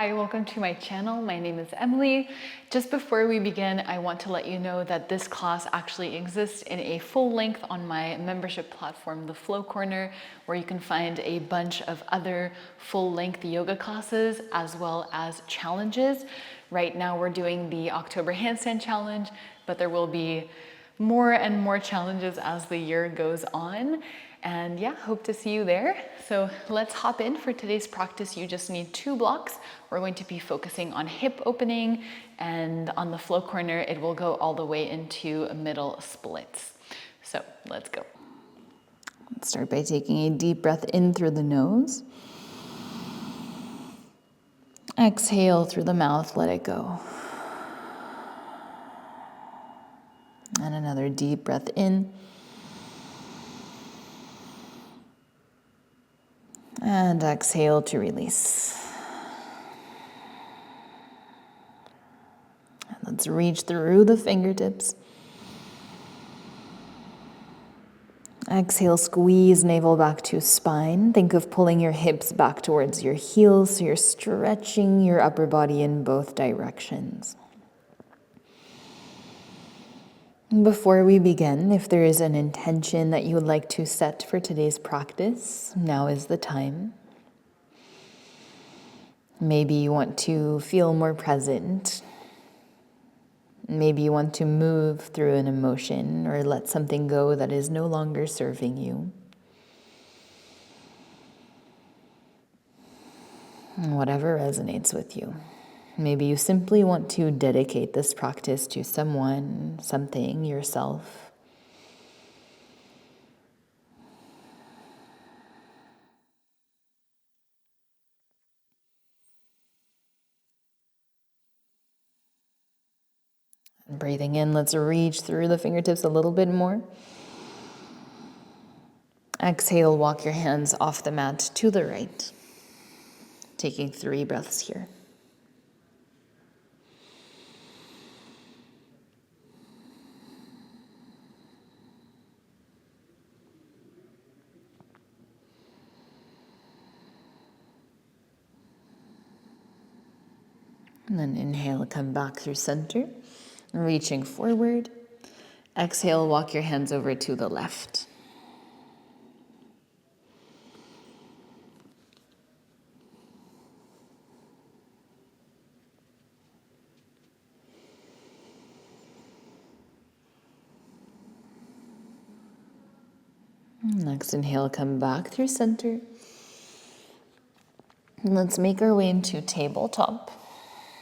Hi, welcome to my channel. My name is Emilie. Just before we begin, I want to let you know that this class actually exists in a full length on my membership platform, The Flow Corner, where you can find a bunch of other full length yoga classes as well as challenges. Right now we're doing the October handstand challenge, but there will be more and more challenges as the year goes on. And yeah, hope to see you there. So let's hop in for today's practice. You just need 2 blocks. We're going to be focusing on hip opening, and on the flow corner, it will go all the way into middle splits. So let's go. Let's start by taking a deep breath in through the nose. Exhale through the mouth, let it go. And another deep breath in. And exhale to release. And let's reach through the fingertips. Exhale, squeeze navel back to spine. Think of pulling your hips back towards your heels so you're stretching your upper body in both directions. Before we begin, if there is an intention that you would like to set for today's practice, now is the time. Maybe you want to feel more present. Maybe you want to move through an emotion or let something go that is no longer serving you. Whatever resonates with you. Maybe you simply want to dedicate this practice to someone, something, yourself. Breathing in, let's reach through the fingertips a little bit more. Exhale, walk your hands off the mat to the right. Taking 3 breaths here. And then inhale, come back through center, reaching forward. Exhale, walk your hands over to the left. Next inhale, come back through center. And let's make our way into tabletop.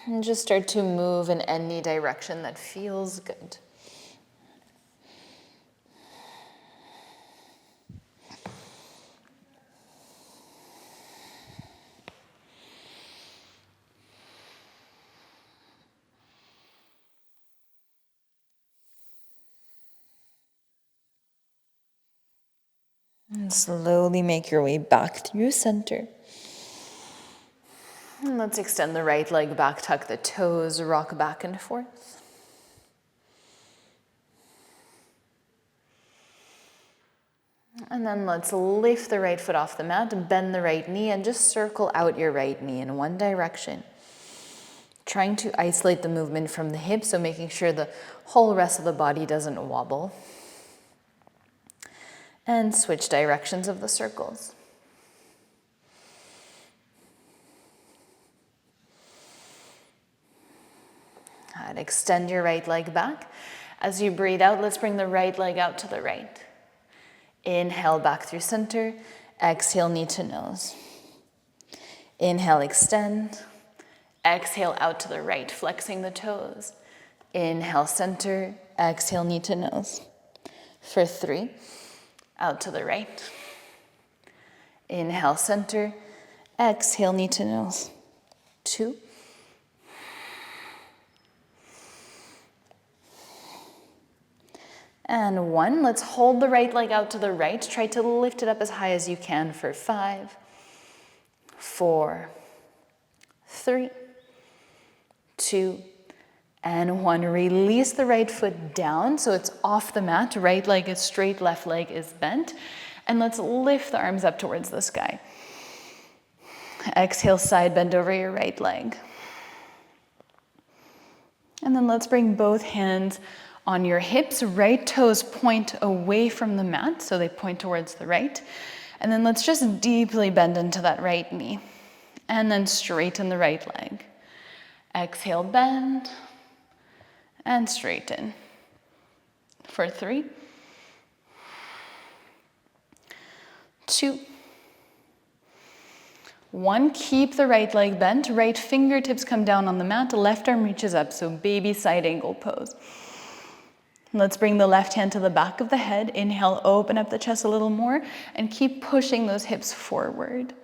And just start to move in any direction that feels good. And slowly make your way back through center. And let's extend the right leg back, tuck the toes, rock back and forth. And then let's lift the right foot off the mat, bend the right knee, and just circle out your right knee in one direction. Trying to isolate the movement from the hips, so making sure the whole rest of the body doesn't wobble. And switch directions of the circles. And extend your right leg back. As you breathe out, let's bring the right leg out to the right. Inhale back through center. Exhale, knee to nose. Inhale, extend. Exhale out to the right, flexing the toes. Inhale, center. Exhale, knee to nose. For 3. Out to the right. Inhale, center. Exhale, knee to nose. 2. And 1. Let's hold the right leg out to the right. Try to lift it up as high as you can for 5, 4, 3, 2, and 1. Release the right foot down so it's off the mat. Right leg is straight, left leg is bent. And let's lift the arms up towards the sky. Exhale, side bend over your right leg. And then let's bring both hands on your hips. Right toes point away from the mat, so they point towards the right. And then let's just deeply bend into that right knee. And then straighten the right leg. Exhale, bend, and straighten. For 3, 2, 1. Keep the right leg bent. Right fingertips come down on the mat. Left arm reaches up, so baby side angle pose. Let's bring the left hand to the back of the head. Inhale, open up the chest a little more, and keep pushing those hips forward.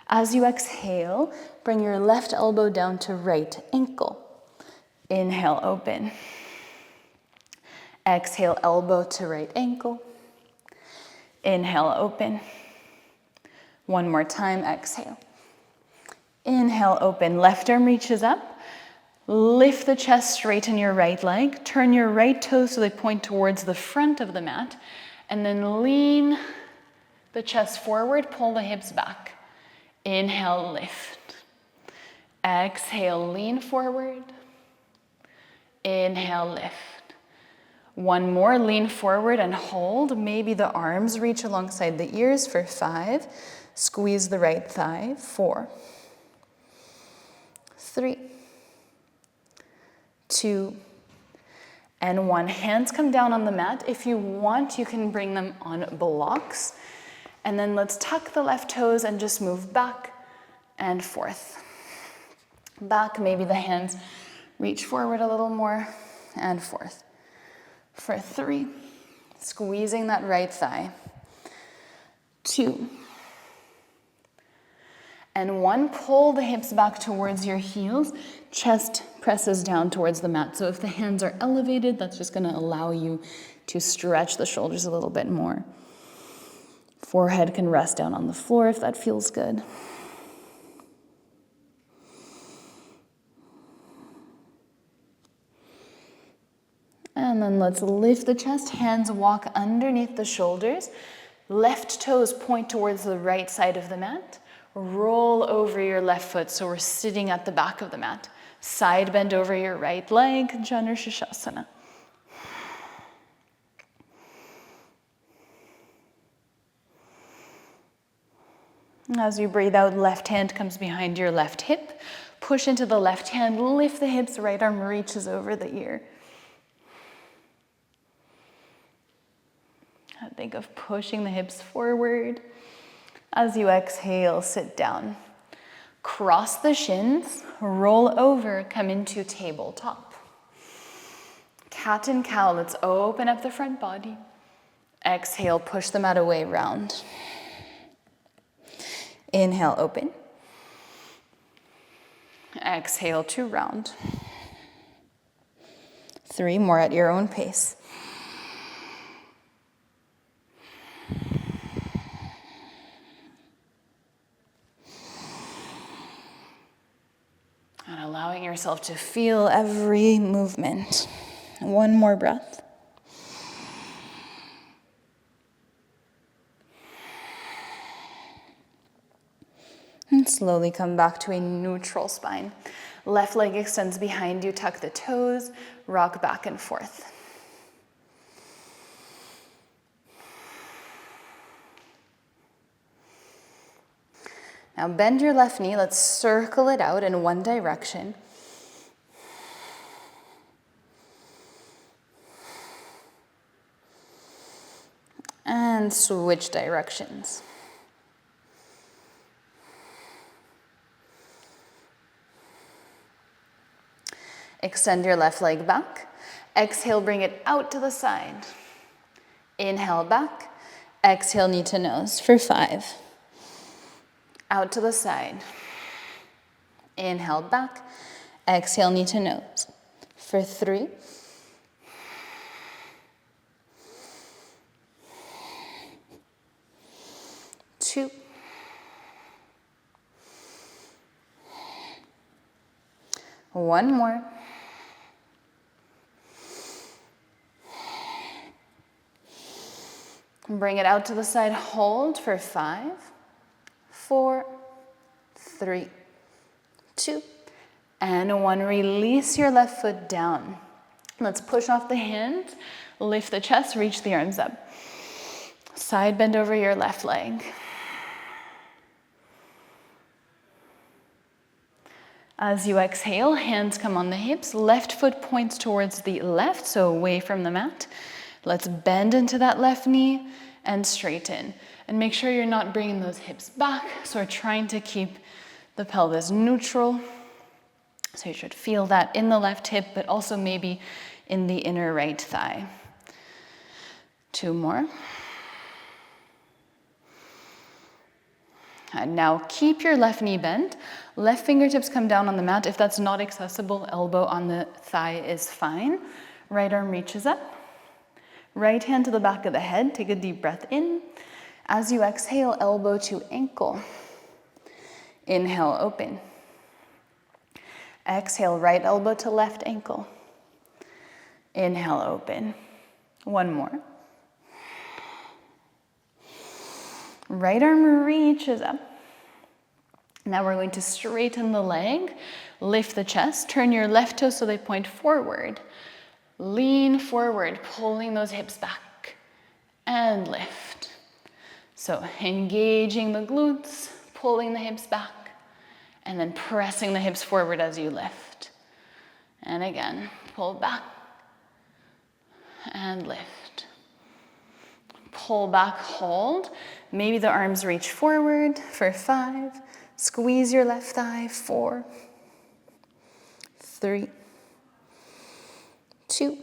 As you exhale, bring your left elbow down to right ankle. Inhale, open. Exhale, elbow to right ankle. Inhale, open. One more time, exhale. Inhale, open. Left arm reaches up. Lift the chest, straighten your right leg. Turn your right toes so they point towards the front of the mat. And then lean the chest forward, pull the hips back. Inhale, lift. Exhale, lean forward. Inhale, lift. One more, lean forward and hold. Maybe the arms reach alongside the ears for 5. Squeeze the right thigh. 4, 3, 2, and 1. Hands come down on the mat. If you want, you can bring them on blocks. And then let's tuck the left toes and just move back and forth. Back, maybe the hands reach forward a little more, and forth. For 3, squeezing that right thigh. 2, and 1, pull the hips back towards your heels. Chest presses down towards the mat. So if the hands are elevated, that's just going to allow you to stretch the shoulders a little bit more. Forehead can rest down on the floor if that feels good. And then let's lift the chest. Hands walk underneath the shoulders. Left toes point towards the right side of the mat. Roll over your left foot so we're sitting at the back of the mat. Side bend over your right leg, Janu Shavasana. As you breathe out, left hand comes behind your left hip. Push into the left hand, lift the hips, right arm reaches over the ear. Think of pushing the hips forward. As you exhale, sit down. Cross the shins, roll over, come into tabletop. Cat and cow, let's open up the front body. Exhale, push the mat away, round. Inhale, open. Exhale to round. 3 more at your own pace. And allowing yourself to feel every movement. 1 more breath. And slowly come back to a neutral spine. Left leg extends behind you, tuck the toes, rock back and forth. Now bend your left knee, let's circle it out in one direction. And switch directions. Extend your left leg back. Exhale, bring it out to the side. Inhale back. Exhale, knee to nose for 5. Out to the side. Inhale back. Exhale, knee to nose for 3. 2. 1 more. Bring it out to the side, hold for 5, 4, 3, 2, and 1. Release your left foot down. Let's push off the hands, lift the chest, reach the arms up. Side bend over your left leg. As you exhale, hands come on the hips, left foot points towards the left, so away from the mat. Let's bend into that left knee and straighten. And make sure you're not bringing those hips back, so we're trying to keep the pelvis neutral. So you should feel that in the left hip, but also maybe in the inner right thigh. 2 more. And now keep your left knee bent. Left fingertips come down on the mat. If that's not accessible, elbow on the thigh is fine. Right arm reaches up. Right hand to the back of the head. Take a deep breath in. As you exhale, elbow to ankle. Inhale, open. Exhale, right elbow to left ankle. Inhale, open. 1 more. Right arm reaches up. Now we're going to straighten the leg, lift the chest, turn your left toes so they point forward. Lean forward, pulling those hips back, and lift. So engaging the glutes, pulling the hips back, and then pressing the hips forward as you lift. And again, pull back, and lift. Pull back, hold. Maybe the arms reach forward for 5. Squeeze your left thigh, 4, 3, 2,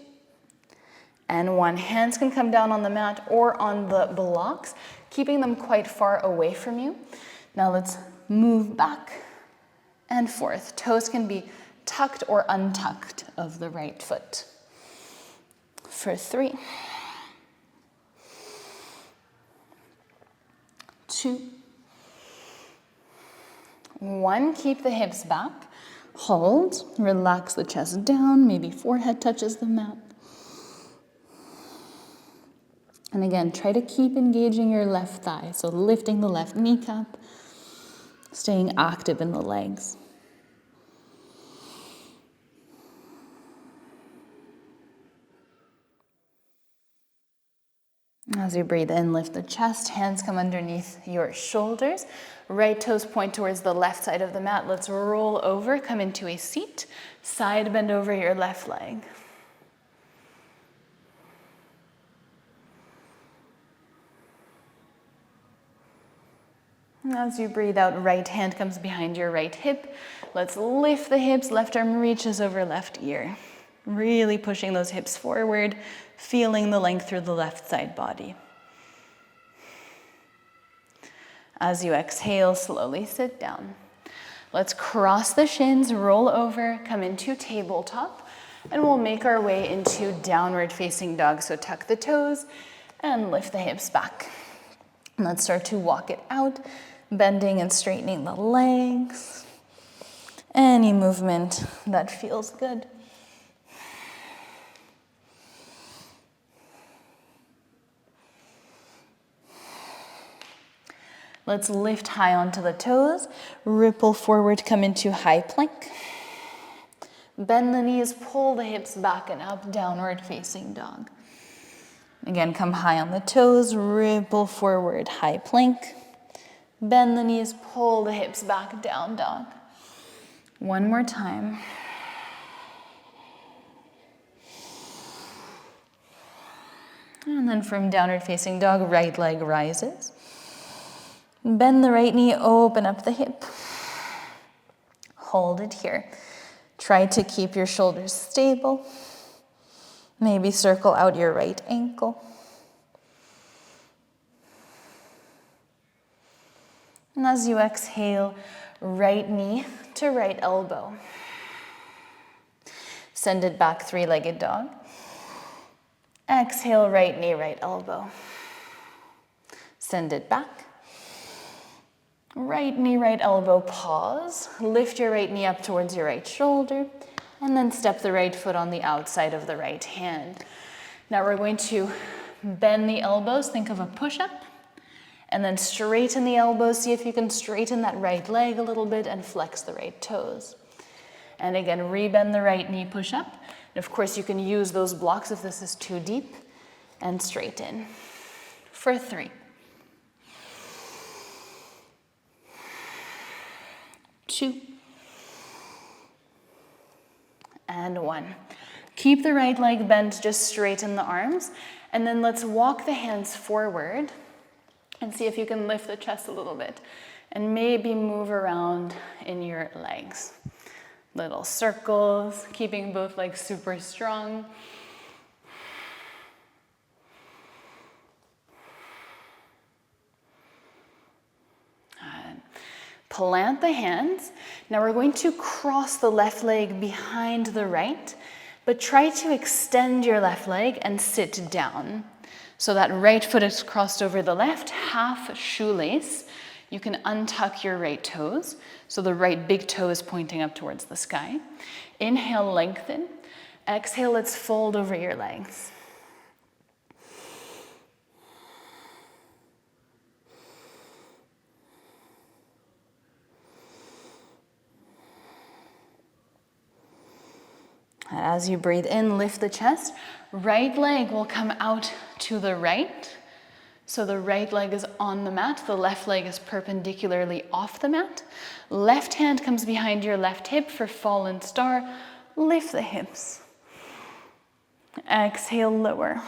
and 1. Hands can come down on the mat or on the blocks, keeping them quite far away from you. Now let's move back and forth. Toes can be tucked or untucked of the right foot. For 3, 2, 1, keep the hips back, hold, relax the chest down, maybe forehead touches the mat. And again, try to keep engaging your left thigh, so lifting the left kneecap, staying active in the legs. As you breathe in, lift the chest, hands come underneath your shoulders. Right toes point towards the left side of the mat. Let's roll over, come into a seat. Side bend over your left leg. As you breathe out, right hand comes behind your right hip. Let's lift the hips, left arm reaches over left ear. Really pushing those hips forward, feeling the length through the left side body. As you exhale, slowly sit down. Let's cross the shins, roll over, come into tabletop, and we'll make our way into downward facing dog. So tuck the toes and lift the hips back. And let's start to walk it out, bending and straightening the legs. Any movement that feels good. Let's lift high onto the toes, ripple forward, come into high plank. Bend the knees, pull the hips back and up, downward facing dog. Again, come high on the toes, ripple forward, high plank. Bend the knees, pull the hips back, down dog. 1 more time. And then from downward facing dog, right leg rises. Bend the right knee, open up the hip. Hold it here. Try to keep your shoulders stable. Maybe circle out your right ankle. And as you exhale, right knee to right elbow. Send it back, three-legged dog. Exhale, right knee, right elbow. Send it back. Right knee, right elbow, pause. Lift your right knee up towards your right shoulder, and then step the right foot on the outside of the right hand. Now we're going to bend the elbows, think of a push-up, And then straighten the elbows. See if you can straighten that right leg a little bit and flex the right toes. And again, rebend the right knee, push up. And of course, you can use those blocks if this is too deep, and straighten. For 3. 2. And 1. Keep the right leg bent, just straighten the arms. And then let's walk the hands forward and see if you can lift the chest a little bit. And maybe move around in your legs. Little circles, keeping both legs super strong. Plant the hands. Now we're going to cross the left leg behind the right, but try to extend your left leg and sit down. So that right foot is crossed over the left, half shoelace. You can untuck your right toes. So the right big toe is pointing up towards the sky. Inhale, lengthen. Exhale, let's fold over your legs. As you breathe in, lift the chest. Right leg will come out to the right. So the right leg is on the mat. The left leg is perpendicularly off the mat. Left hand comes behind your left hip for fallen star. Lift the hips. Exhale, lower.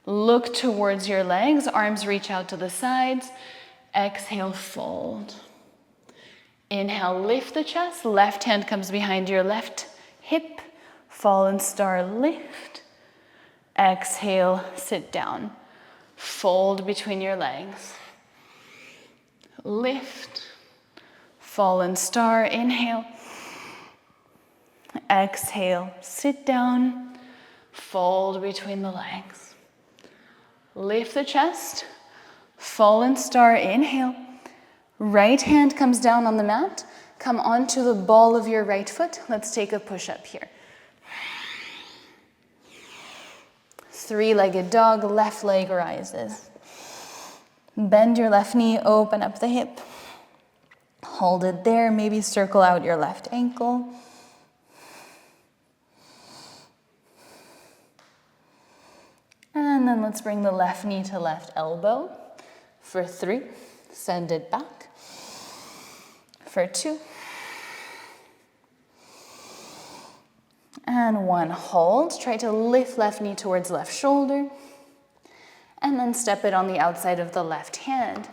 Look towards your legs. Arms reach out to the sides. Exhale, fold. Inhale, lift the chest. Left hand comes behind your left hip, fallen star, lift. Exhale, sit down. Fold between your legs. Lift. Fallen star, inhale. Exhale, sit down. Fold between the legs. Lift the chest. Fallen star, inhale. Right hand comes down on the mat. Come onto the ball of your right foot. Let's take a push-up here. 3-legged dog, left leg rises. Bend your left knee, open up the hip. Hold it there, maybe circle out your left ankle. And then let's bring the left knee to left elbow. For 3, send it back. For 2. And 1, hold. Try to lift left knee towards left shoulder. And then step it on the outside of the left hand.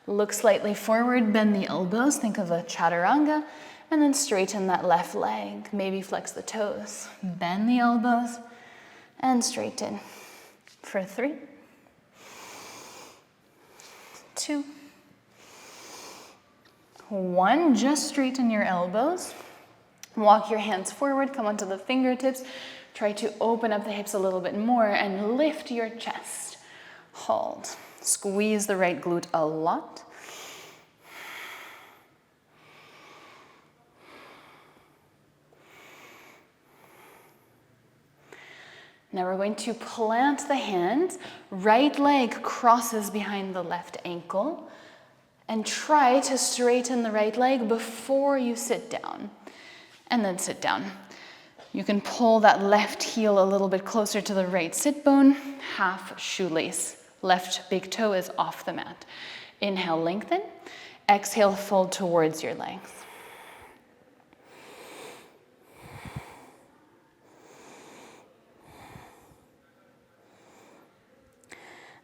Look slightly forward, bend the elbows, think of a chaturanga, and then straighten that left leg. Maybe flex the toes. Bend the elbows and straighten. For 3, 2, 1, just straighten your elbows. Walk your hands forward, come onto the fingertips. Try to open up the hips a little bit more and lift your chest. Hold. Squeeze the right glute a lot. Now we're going to plant the hands. Right leg crosses behind the left ankle. And try to straighten the right leg before you sit down. And then sit down. You can pull that left heel a little bit closer to the right sit bone. Half shoelace. Left big toe is off the mat. Inhale, lengthen. Exhale, fold towards your legs.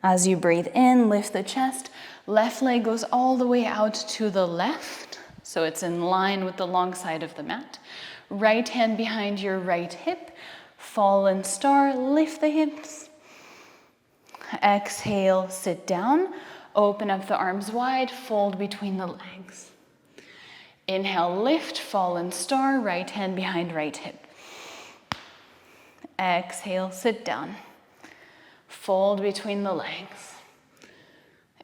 As you breathe in, lift the chest. Left leg goes all the way out to the left, so it's in line with the long side of the mat. Right hand behind your right hip. Fallen star, lift the hips. Exhale, sit down. Open up the arms wide, fold between the legs. Inhale, lift, fallen star, right hand behind right hip. Exhale, sit down. Fold between the legs.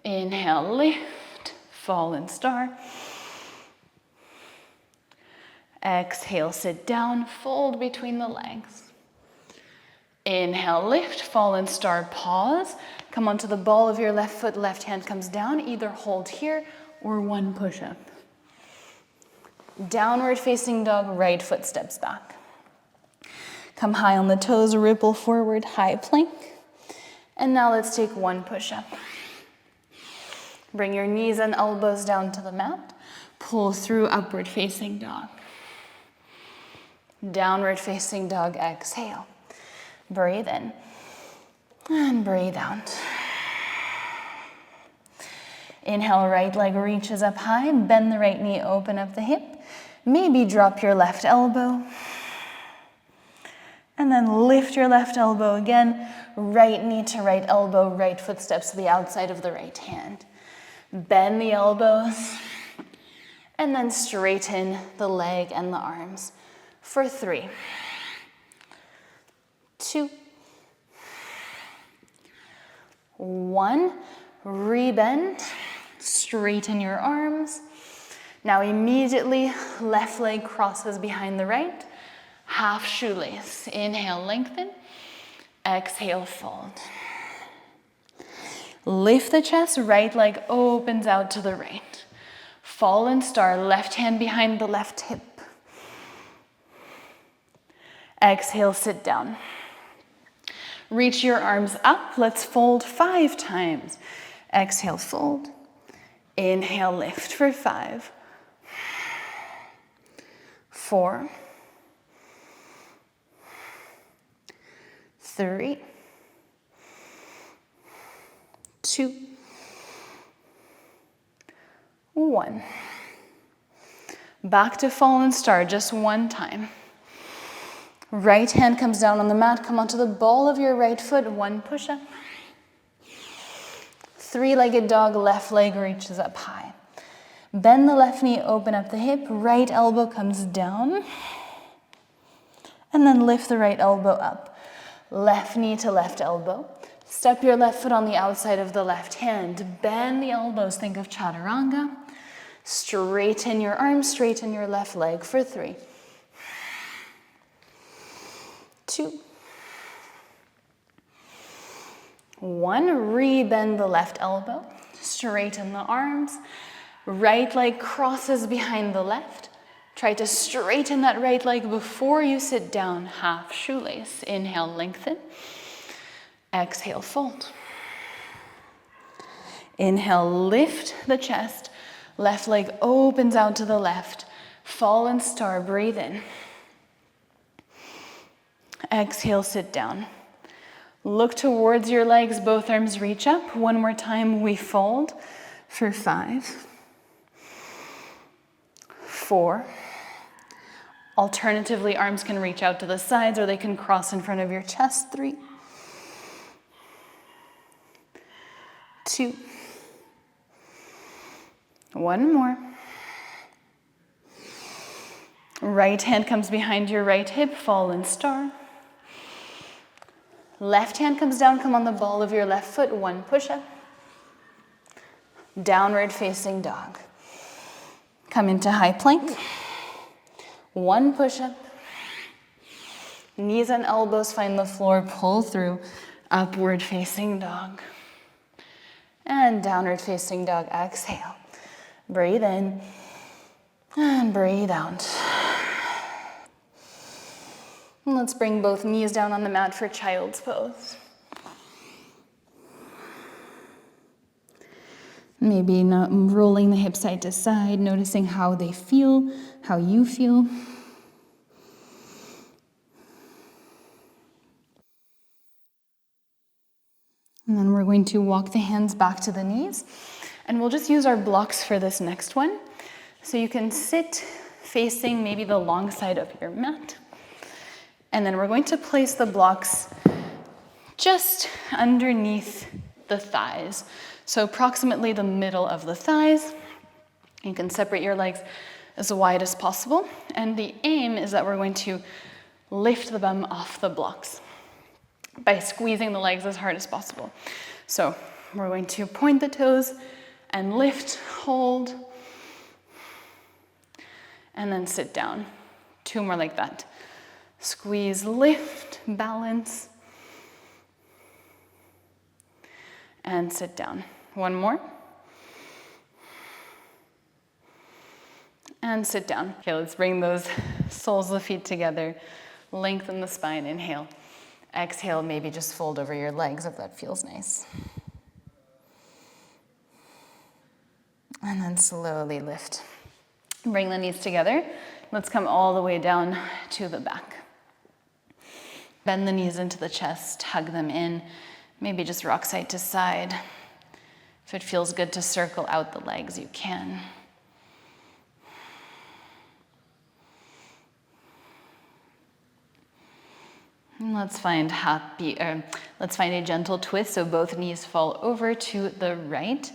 Inhale, lift, fallen star. Exhale, sit down, fold between the legs. Inhale, lift, fallen star, pause. Come onto the ball of your left foot, left hand comes down. Either hold here or one push-up. Downward facing dog, right foot steps back. Come high on the toes, ripple forward, high plank. And now let's take one push-up. Bring your knees and elbows down to the mat. Pull through upward facing dog. Downward facing dog, exhale. Breathe in and breathe out. Inhale, right leg reaches up high. Bend the right knee, open up the hip. Maybe drop your left elbow. And then lift your left elbow again. Right knee to right elbow, right foot steps to the outside of the right hand. Bend the elbows. And then straighten the leg and the arms for 3, 2, 1. Rebend, straighten your arms. Now immediately, left leg crosses behind the right. Half shoelace. Inhale, lengthen. Exhale, fold. Lift the chest, right leg opens out to the right. Fallen star, left hand behind the left hip. Exhale, sit down. Reach your arms up. Let's fold 5 times. Exhale, fold. Inhale, lift for 5, 4, 3, 2, 1. Back to fallen star, just one time. Right hand comes down on the mat. Come onto the ball of your right foot. One push-up. 3-legged dog, left leg reaches up high. Bend the left knee, open up the hip. Right elbow comes down. And then lift the right elbow up. Left knee to left elbow. Step your left foot on the outside of the left hand. Bend the elbows. Think of chaturanga. Straighten your arms, straighten your left leg for 3, 2, 1. Rebend the left elbow. Straighten the arms. Right leg crosses behind the left. Try to straighten that right leg before you sit down. Half shoelace. Inhale, lengthen. Exhale, fold. Inhale, lift the chest. Left leg opens out to the left. Fallen star, breathe in. Exhale, sit down. Look towards your legs, both arms reach up. One more time, we fold for 5, 4. Alternatively, arms can reach out to the sides or they can cross in front of your chest. 3, 2, 1 more. Right hand comes behind your right hip, fallen star. Left hand comes down, come on the ball of your left foot, 1 push-up. Downward facing dog. Come into high plank. 1 push-up. Knees and elbows find the floor, pull through. Upward facing dog. And downward facing dog, exhale. Breathe in and breathe out. And let's bring both knees down on the mat for child's pose. Maybe not rolling the hips side to side, noticing how they feel, how you feel. And then we're going to walk the hands back to the knees. And we'll just use our blocks for this next one. So you can sit facing maybe the long side of your mat. And then we're going to place the blocks just underneath the thighs. So approximately the middle of the thighs. You can separate your legs as wide as possible. And the aim is that we're going to lift the bum off the blocks by squeezing the legs as hard as possible. So we're going to point the toes and lift, hold, and then sit down. 2 more like that. Squeeze, lift, balance, And sit down. One more. And sit down. Okay, let's bring those soles of the feet together. Lengthen the spine, inhale. Exhale, maybe just fold over your legs if that feels nice. And then slowly lift. Bring the knees together. Let's come all the way down to the back. Bend the knees into the chest, hug them in. Maybe just rock side to side. If it feels good to circle out the legs, you can. And let's find a gentle twist so both knees fall over to the right.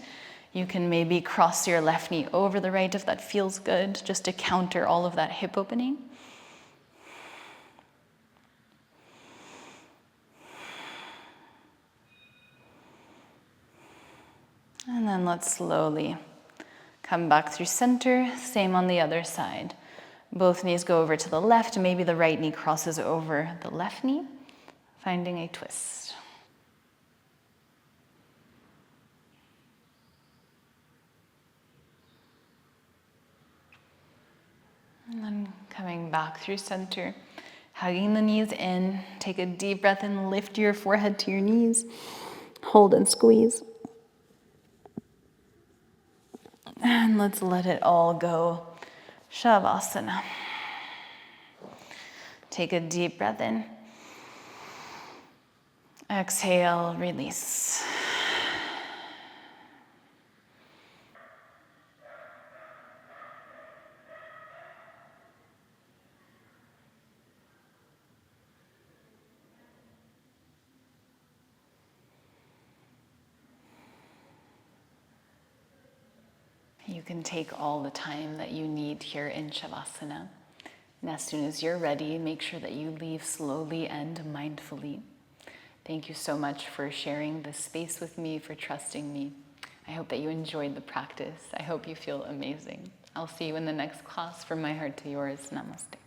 You can maybe cross your left knee over the right if that feels good, just to counter all of that hip opening. And then let's slowly come back through center, same on the other side. Both knees go over to the left, maybe the right knee crosses over the left knee, finding a twist. And then coming back through center, hugging the knees in, take a deep breath in, lift your forehead to your knees, hold and squeeze. And let's let it all go. Shavasana. Take a deep breath in. Exhale, release. You can take all the time that you need here in Shavasana. And as soon as you're ready, make sure that you leave slowly and mindfully. Thank you so much for sharing this space with me, for trusting me. I hope that you enjoyed the practice. I hope you feel amazing. I'll see you in the next class. From my heart to yours, namaste.